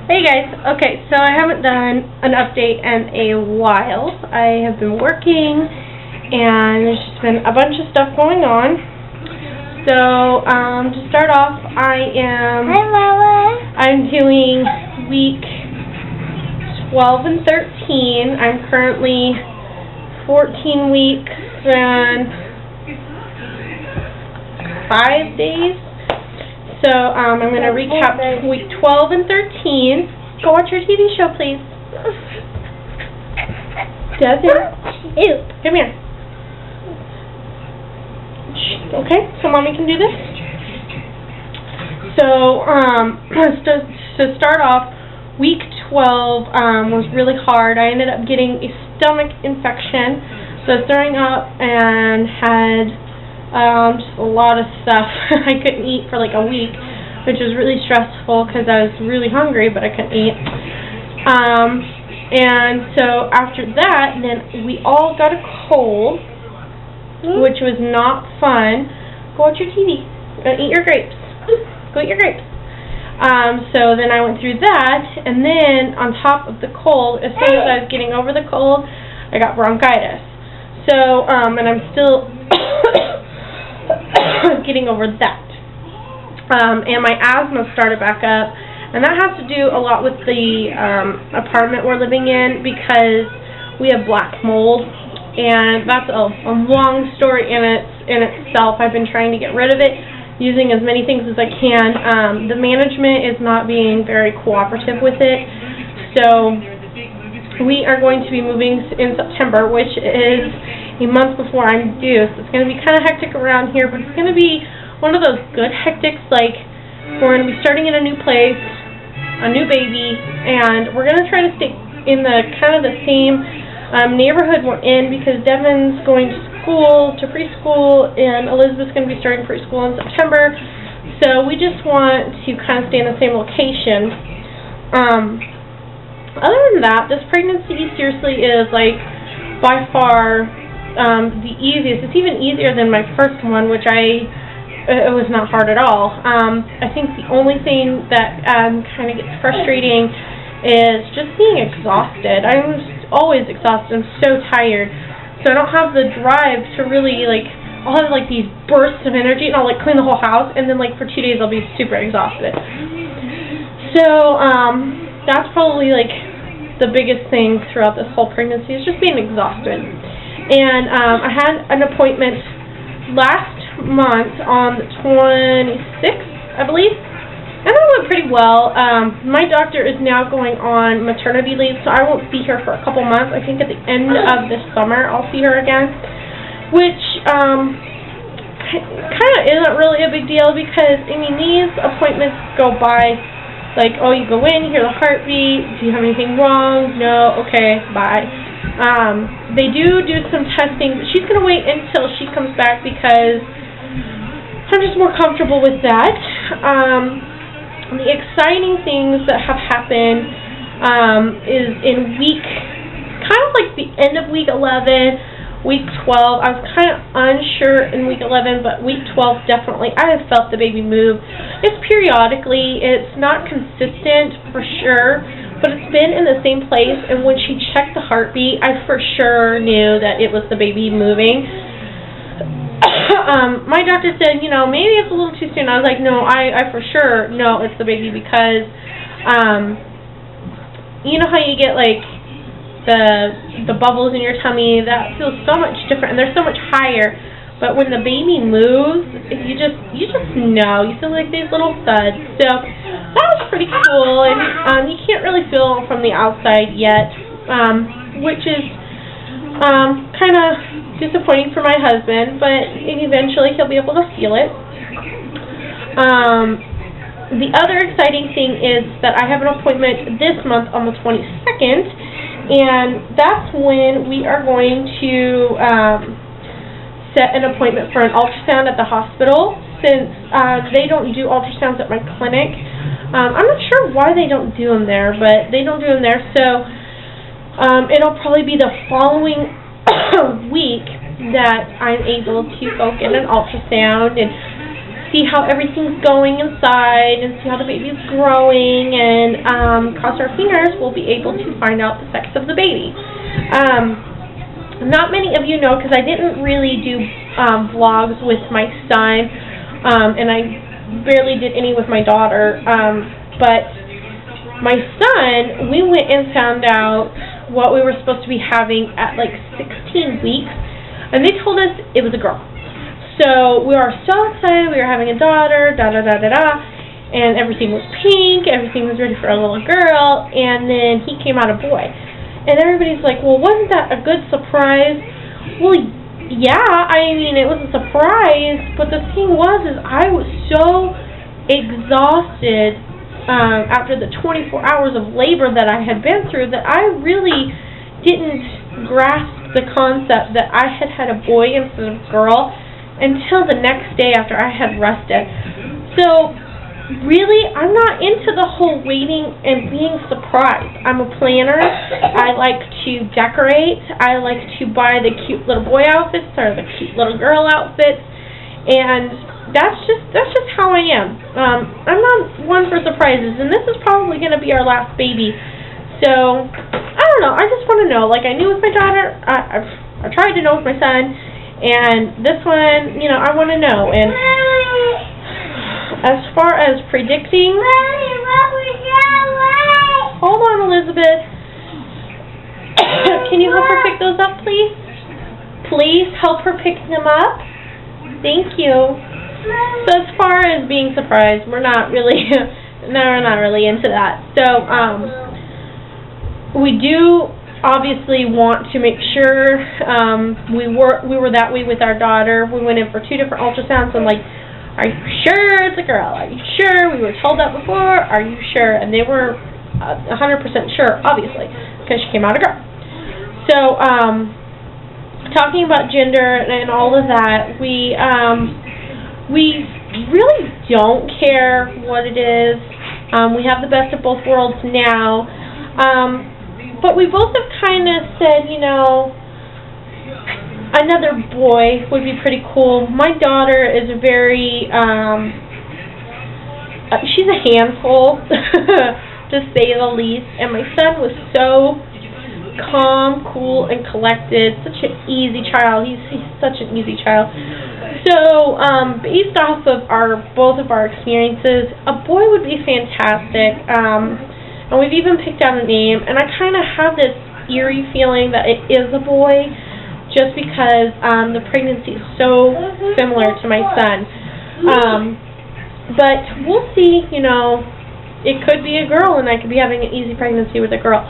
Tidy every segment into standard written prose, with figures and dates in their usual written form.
Hey guys, okay, so I haven't done an update in a while. I have been working and there's just been a bunch of stuff going on. So, to start off, Hi, Mama. I'm doing week 12 and 13. I'm currently 14 weeks and 5 days. So, I'm going to recap week 12 and 13. Go watch your TV show, please. Devin. Ew. Come here. Okay, so Mommy can do this. So, to start off, week 12 was really hard. I ended up getting a stomach infection. So I was throwing up and had just a lot of stuff. I couldn't eat for like a week, which was really stressful because I was really hungry, but I couldn't eat. And so after that, then we all got a cold, which was not fun. Go watch your TV. Eat your grapes. Go eat your grapes. So then I went through that, and then on top of the cold, as soon as I was getting over the cold, I got bronchitis. So, and I'm still getting over that. And my asthma started back up, and that has to do a lot with the apartment we're living in because we have black mold, and that's a long story in itself. I've been trying to get rid of it, using as many things as I can. The management is not being very cooperative with it, so we are going to be moving in September, which is a month before I'm due, so it's going to be kind of hectic around here, but it's going to be one of those good hectics, like we're going to be starting in a new place, a new baby, and we're going to try to stay in the kind of the same neighborhood we're in because Devin's going to school, to preschool, and Elizabeth's going to be starting preschool in September, so we just want to kind of stay in the same location. Other than that, this pregnancy seriously is like by far the easiest. It's even easier than my first one, which it was not hard at all. I think the only thing that kind of gets frustrating is just being exhausted. I'm always exhausted. I'm so tired. So I don't have the drive to really, like, I'll have, like, these bursts of energy, and I'll, like, clean the whole house, and then, like, for 2 days I'll be super exhausted. So, that's probably, like, the biggest thing throughout this whole pregnancy is just being exhausted. And I had an appointment last month on the 26th, I believe, and that went pretty well. My doctor is now going on maternity leave, so I won't see her for a couple months. I think at the end of this summer I'll see her again, which kind of isn't really a big deal because, I mean, these appointments go by like, oh, you go in, you hear the heartbeat, do you have anything wrong? No, okay, bye. They do some testing, but she's going to wait until she comes back because I'm just more comfortable with that. The exciting things that have happened is in week, kind of like the end of week 11, week 12. I was kind of unsure in week 11, but week 12 definitely. I have felt the baby move. It's periodically. It's not consistent for sure, but it's been in the same place, and when she checked the heartbeat, I for sure knew that it was the baby moving. My doctor said, you know, maybe it's a little too soon. I was like, no, I for sure know it's the baby because, you know how you get, like, the bubbles in your tummy? That feels so much different, and they're so much higher. But when the baby moves, you just know. You feel like these little thuds. So that was pretty cool, and you can't really feel from the outside yet, which is kind of disappointing for my husband, but eventually he'll be able to feel it. The other exciting thing is that I have an appointment this month on the 22nd, and that's when we are going to set an appointment for an ultrasound at the hospital, since they don't do ultrasounds at my clinic. I'm not sure why they don't do them there, but they don't do them there, so it'll probably be the following week that I'm able to go get an ultrasound and see how everything's going inside and see how the baby's growing, and cross our fingers, we'll be able to find out the sex of the baby. Not many of you know, because I didn't really do vlogs with my son, and I barely did any with my daughter, but my son, we went and found out what we were supposed to be having at like 16 weeks, and they told us it was a girl. So we were so excited, we were having a daughter, and everything was pink, everything was ready for a little girl, and then he came out a boy. And everybody's like, well, wasn't that a good surprise? Well, yeah, I mean, it was a surprise, but the thing was is I was so exhausted after the 24 hours of labor that I had been through that I really didn't grasp the concept that I had had a boy instead of a girl until the next day after I had rested. So, really, I'm not into the whole waiting and being surprised. I'm a planner. I like to decorate. I like to buy the cute little boy outfits or the cute little girl outfits, and that's just how I am. I'm not one for surprises, and this is probably going to be our last baby. So, I don't know. I just want to know. Like, I knew with my daughter. I tried to know with my son. And this one, you know, I want to know. And as far as predicting, hold on, Elizabeth. Can you help her pick those up, please? Please help her pick them up. Thank you. So as far as being surprised, we're not really, no, we're not really into that. So we do obviously want to make sure we were that way with our daughter. We went in for 2 different ultrasounds and like, are you sure it's a girl? Are you sure? We were told that before. Are you sure? And they were 100% sure, obviously, because she came out a girl. So talking about gender and all of that, we really don't care what it is. We have the best of both worlds now. But we both have kind of said, you know, another boy would be pretty cool. My daughter is very, she's a handful, to say the least. And my son was so calm, cool, and collected. Such an easy child. He's such an easy child. So, based off of both of our experiences, a boy would be fantastic. And we've even picked out a name, and I kind of have this eerie feeling that it is a boy, just because the pregnancy is so similar to my son. But we'll see, you know, it could be a girl, and I could be having an easy pregnancy with a girl.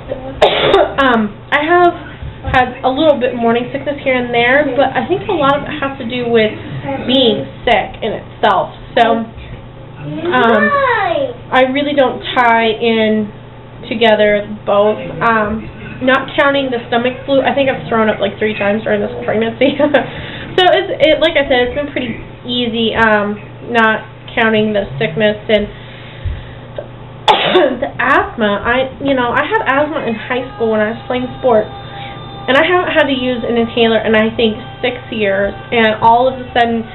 I have had a little bit morning sickness here and there, but I think a lot of it has to do with being sick in itself. So I really don't tie in together both. Not counting the stomach flu, I think I've thrown up like 3 times during this pregnancy. So like I said, it's been pretty easy, not counting the sickness and the asthma. I had asthma in high school when I was playing sports, and I haven't had to use an inhaler in I think 6 years, and all of a sudden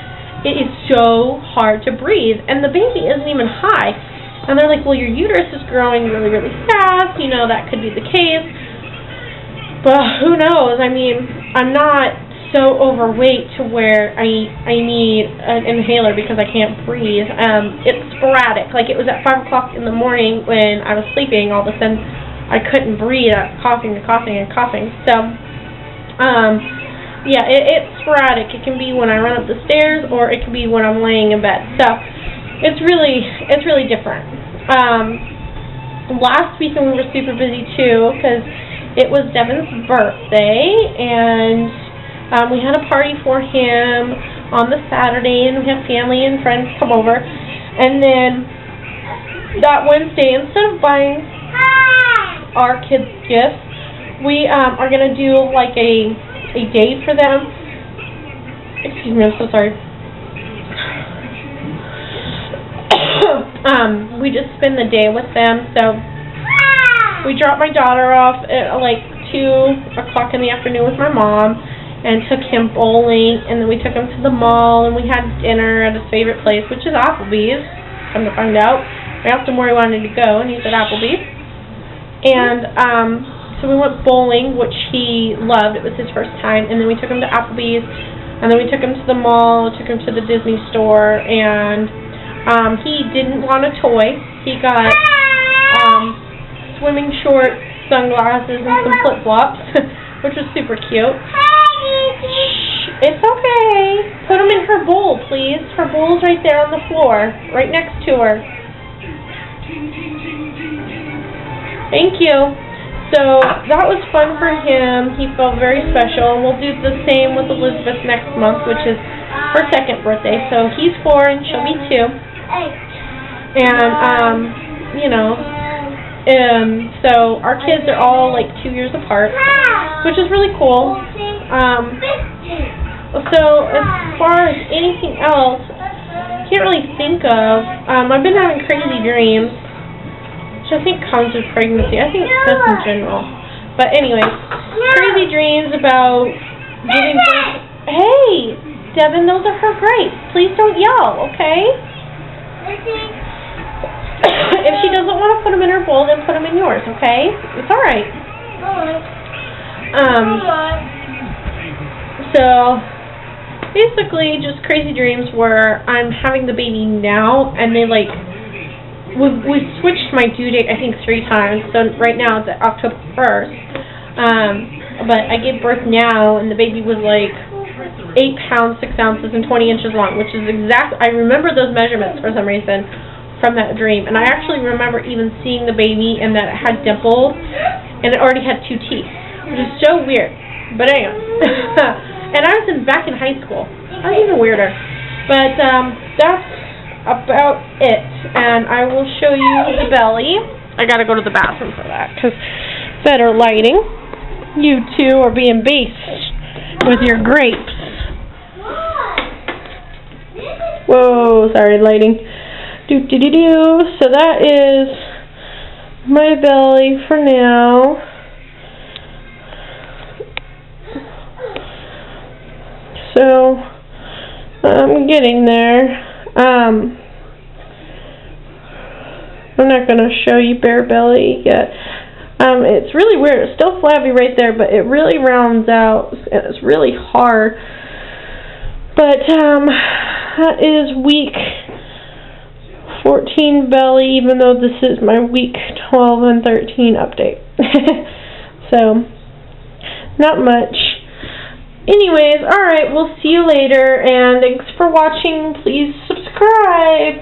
it is so hard to breathe, and the baby isn't even high. And they're like, well, your uterus is growing really, really fast. You know, that could be the case. But who knows? I mean, I'm not so overweight to where I need an inhaler because I can't breathe. It's sporadic. Like, it was at 5 o'clock in the morning when I was sleeping. All of a sudden, I couldn't breathe. I was coughing and coughing and coughing. So, yeah, it's sporadic. It can be when I run up the stairs, or it can be when I'm laying in bed. So it's really different. Last weekend we were super busy too, because it was Devin's birthday, and we had a party for him on the Saturday, and we had family and friends come over. And then that Wednesday, instead of buying our kids gifts, we are going to do like a day for them. Excuse me, I'm so sorry. We just spend the day with them. So we dropped my daughter off at like 2 o'clock in the afternoon with my mom, and took him bowling, and then we took him to the mall, and we had dinner at his favorite place, which is Applebee's, come to find out. I asked him where he wanted to go, and he said Applebee's. And so we went bowling, which he loved. It was his first time, and then we took him to Applebee's, and then we took him to the mall, took him to the Disney store, and he didn't want a toy. He got swimming shorts, sunglasses, and some flip-flops, which was super cute. It's okay. Put him in her bowl, please. Her bowl's right there on the floor, right next to her. Thank you. So that was fun for him. He felt very special, and we'll do the same with Elizabeth next month, which is her second birthday. So he's 4 and she'll be 2. And you know, so our kids are all like 2 years apart, which is really cool. So as far as anything else, I can't really think of. I've been having crazy dreams, which I think comes with pregnancy. I think just in general. But anyway, crazy dreams about giving birth. Hey, Devin, those are her grapes. Please don't yell, okay? If she doesn't want to put them in her bowl, then put them in yours, okay? It's all right. So basically, just crazy dreams where I'm having the baby now, and they like. We've switched my due date, I think, 3 times. So right now it's October 1st. But I gave birth now, and the baby was like 8 pounds, 6 ounces, and 20 inches long, which is exact. I remember those measurements for some reason from that dream. And I actually remember even seeing the baby and that it had dimples, and it already had 2 teeth, which is so weird. But anyway. And I was back in high school. That was even weirder. But that's about it, and I will show you the belly. I gotta go to the bathroom for that, because better lighting. You two are being beasts with your grapes. Whoa, sorry, lighting. Do-do-do-do. So that is my belly for now. So I'm getting there. I'm not going to show you bare belly yet. It's really weird. It's still flabby right there, but it really rounds out, and it's really hard. But that is week 14 belly, even though this is my week 12 and 13 update. So, not much. Anyways, alright, we'll see you later, and thanks for watching. Please subscribe.